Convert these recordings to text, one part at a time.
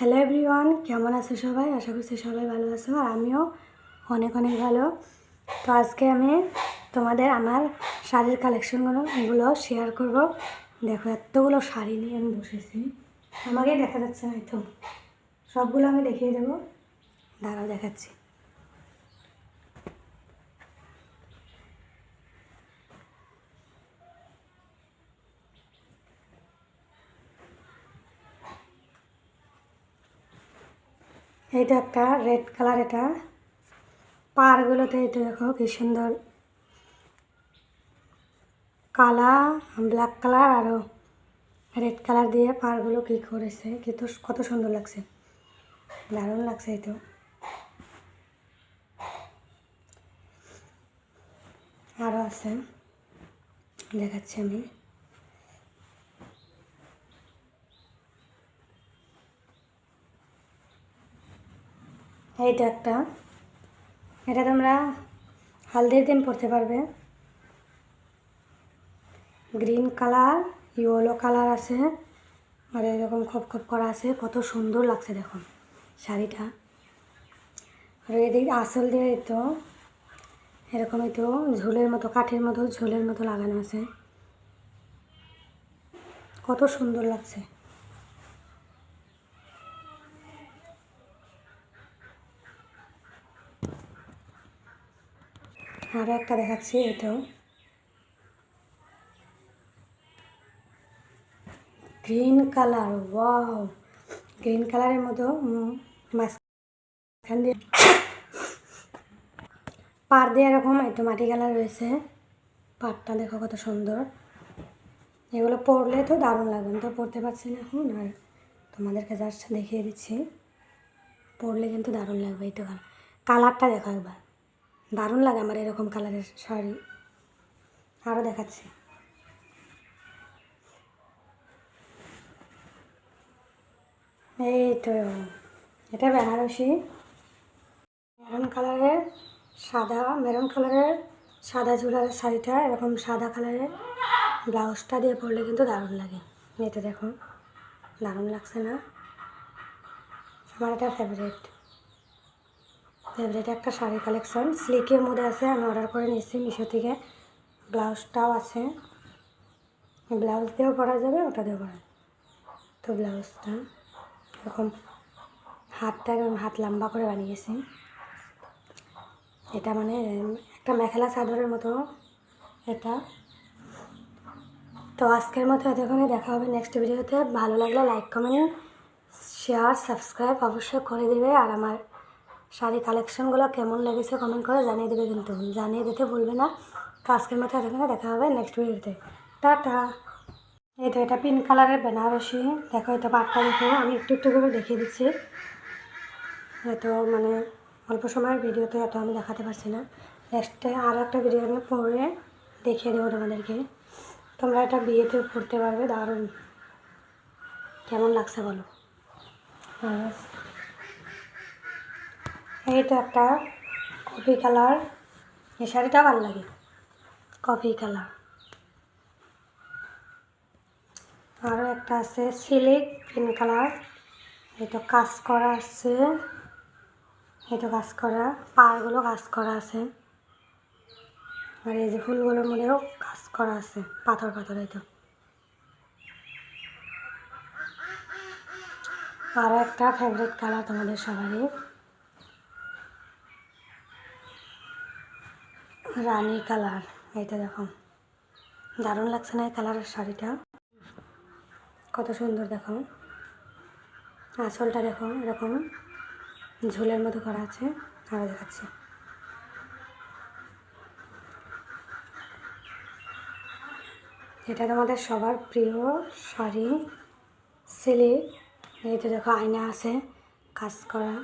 Hello everyone, কেমন আছো সবাই? আশা করছি সবাই ভালো আছো, আর আমিও অনেক অনেক ভালো। তো আজকে আমি তোমাদের আমার শাড়ির কালেকশনগুলো শেয়ার করব। দেখো, এতগুলো শাড়ি নিয়ে আমি বসেছি, আমাকেই দেখা যাচ্ছে না, তো সবগুলো আমি দেখিয়ে দেবো। দাঁড়াও, দেখাচ্ছি। এইটা একটা রেড কালার, এটা পাড়গুলোতে এই তো দেখো কি সুন্দর কালা, ব্ল্যাক কালার আরও রেড কালার দিয়ে পাড়গুলো কী করেছে, কিন্তু কত সুন্দর লাগছে, দারুণ লাগছে। এই তো আরও আছে, দেখাচ্ছি আমি। এইটা একটা, এটা তোমরা হলদির দিন পরতে পারবে। গ্রিন কালার, ইয়েলো কালার আছে, আর এরকম খোপ খোপ করা আছে, কত সুন্দর লাগছে দেখো শাড়িটা। আর এদিক আসল দিয়ে তো এরকমই তো ঝোলের মতো, কাঠের মতো ঝোলের মতো লাগানো আছে, কত সুন্দর লাগছে। আরও একটা দেখাচ্ছি, এটাও গ্রিন কালার। ওয়াও, গ্রিন কালারের মতো মাঝখান দিয়ে পাড় দিয়ে এরকম একটু মাটি কালার রয়েছে, পাড়টা দেখো কত সুন্দর। এগুলো পরলে তো দারুণ লাগবে, আমি তো পরতে পারছি না এখন, আর তোমাদেরকে জাস্ট দেখিয়ে দিচ্ছি। পরলে কিন্তু দারুণ লাগবে। এই তো কালারটা দেখো একবার, দারুণ লাগে আমার এরকম কালারের শাড়ি। আরও দেখাচ্ছি, এই তো এটা বেনারসি মেরুন কালারের সাদা ঝুলার শাড়িটা, এরকম সাদা কালারের ব্লাউজটা দিয়ে পরলে কিন্তু দারুণ লাগে। এটা দেখো, দারুণ লাগছে না? আমার এটা ফেভারিট একটা শাড়ি কালেকশন, সিল্কের মধ্যে আছে, আমি অর্ডার করে নিচ্ছি মিশো থেকে। ব্লাউজটাও আছে, ব্লাউজ দিয়েও পরা যাবে, ওটা দিয়েও পরা। তো ব্লাউজটা এরকম হাতটা এরকম হাত লম্বা করে বানিয়েছি। এটা মানে একটা মেখেলা চাদরের মতো এটা। তো আজকের মতো এতক্ষণে, দেখা হবে নেক্সট ভিডিওতে। ভালো লাগলে লাইক, কমেন্ট, শেয়ার, সাবস্ক্রাইব অবশ্যই করে দেবে। আর আমার শাড়ি কালেকশনগুলো কেমন লেগেছে কমেন্ট করে জানিয়ে দেবে, কিন্তু জানিয়ে দিতে ভুলবে না। তো আজকের মতো এতক্ষণে, দেখা হবে নেক্সট ভিডিওতে। টাটা। এই তো এটা পিঙ্ক কালারের বেনারসি, দেখো এটা পাটটা দেখো, আমি একটু একটু করে দেখিয়ে দিচ্ছি। এত মানে অল্প সময়ের ভিডিওতে এত আমি দেখাতে পারছি না, নেক্সটে আরও একটা ভিডিও আমি পরে দেখিয়ে দেবো তোমাদেরকে। তোমরা এটা বিয়েতে পড়তে পারবে, দারুণ। কেমন লাগছে বলো? এই তো একটা কফি কালার, এই শাড়িটাও ভালো লাগে, কফি কালার। আরও একটা আছে সিল্ক পিঙ্ক কালার, এই তো কাজ করা আছে, এই তো কাজ করা, পাড়গুলো কাজ করা আছে, আর এই যে ফুলগুলোর মধ্যেও কাজ করা আছে, পাথর পাথর। এই তো আরও একটা ফেভারিট কালার তোমাদের সবারই, রানী কালার। এইটা দেখো, দারুণ লাগছে না এই কালারের শাড়িটা? কত সুন্দর দেখো। আঁচলটা দেখো, এরকম ঝোলের মতো করা আছে। আরও দেখাচ্ছি, এটা তোমাদের সবার প্রিয় শাড়ি সিল্ক। এই তো দেখো, আয়না আছে, কাজ করা।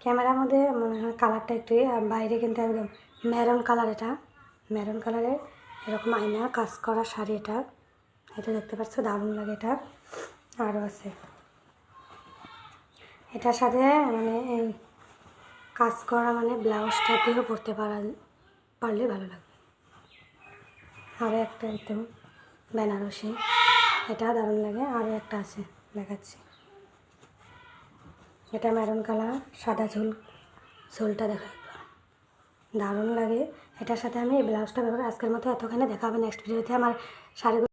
ক্যামেরার মধ্যে মনে হয় কালারটা একটু, আর বাইরে কিন্তু একদম মেরুন কালার। এটা মেরুন কালারের এরকম আয়না কাজ করা শাড়ি এটা। এটা দেখতে পাচ্ছ, দারুণ লাগে এটা। আরও আছে, এটার সাথে মানে এই কাজ করা মানে ব্লাউজটা দিয়েও পরতে পারলে ভালো লাগবে। আরও একটা একদম বেনারসি, এটা দারুণ লাগে। আরও একটা আছে, দেখাচ্ছি। এটা মেরুন কালার, সাদা ঝোলটা দেখা দারুণ লাগে। এটার সাথে আমি এই ব্লাউজটা ব্যবহার। আজকের মতো এতখানি, দেখা হবে নেক্সট ভিডিওতে। আমার শাড়িগুলো